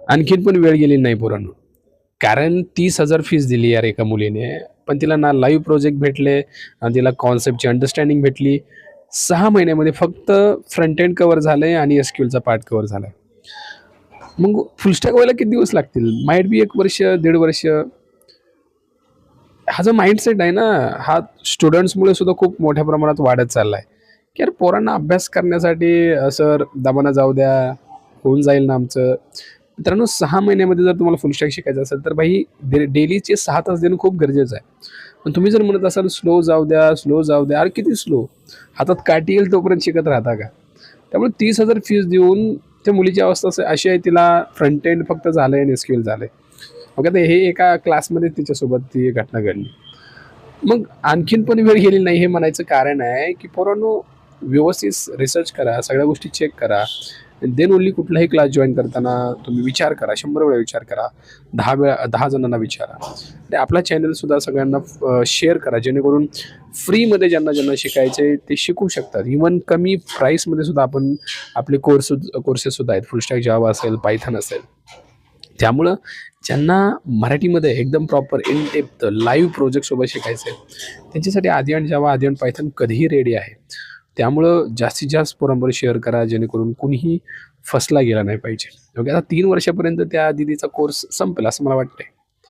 आणखीन पण वेळ गेली नाही पोरांनो. कारण 30,000 फीस दिली यार एका मुलीने, पण तिला ना लाईव्ह प्रोजेक्ट भेटले, ना तिला कॉन्सेप्टची अंडरस्टँडिंग भेटली. 6 महिन्यामध्ये फक्त फ्रंट एंड कव्हर झालंय आणि एस-क्यूएलचा पार्ट कव्हर झालाय. मग फुल स्टॅक व्हायला किती दिवस लागतील? माईट बी 1 वर्ष, 1.5 वर्ष. हा जो माइंडसेट आहे ना, हा स्टुडंट्समुळे सुद्धा खूप मोठ्या प्रमाणात वाढत चाललाय, की यार पोरांना अभ्यास करण्यासाठी सर दमानं जाऊ द्या, होऊन जाईल ना आमचं. मित्रांनो 6 महिन्यामध्ये जर तुम्हाला फुल स्टॅक शिकायचं असेल, तर भाई डेलीचे 6 तास देणं खूप गरजेचं आहे. पण तुम्ही जर म्हणत असाल स्लो जाऊ द्या, स्लो जाऊ द्या, अरे किती स्लो? हातात काठी येईल तोपर्यंत शिकत राहता का? त्यामुळे 30,000 फीस देऊन त्या मुलीची अवस्था अशी आहे, तिला फ्रंट एंड फक्त झालंय आणि एस झालंय. मग आता हे एका क्लासमध्ये तिच्यासोबत ती घटना घडली. मग आणखीन पण वेळ गेली नाही हे म्हणायचं कारण आहे, की पोरांनो व्यवस्थित रिसर्च करा, सगळ्या गोष्टी चेक करा. देन ओन्ली कुठलाही क्लास जॉइन करताना तुम्ही विचार करा, 100 वेळा विचार करा. 10 जणांना विचारा. आणि आपला चॅनलसुद्धा सगळ्यांना शेअर करा, जेणेकरून फ्रीमध्ये ज्यांना शिकायचं ते शिकू शकतात. इव्हन कमी प्राईसमध्ये सुद्धा आपण आपले कोर्सेससुद्धा आहेत. फुल स्टॅक जावा असेल, पायथन असेल. त्यामुळं ज्यांना मराठीमध्ये एकदम प्रॉपर इन डेप्थ लाईव्ह प्रोजेक्टसोबत शिकायचं आहे, त्यांच्यासाठी आदियान जावा, आदियान पायथन कधीही रेडी आहे. त्यामुळं जास्तीत जास्त पोरांबरोबर शेअर करा, जेणेकरून कुणीही फसला गेला नाही पाहिजे. ओके, आता 3 वर्षापर्यंत त्या दीदीचा कोर्स संपेल असं मला वाटतंय.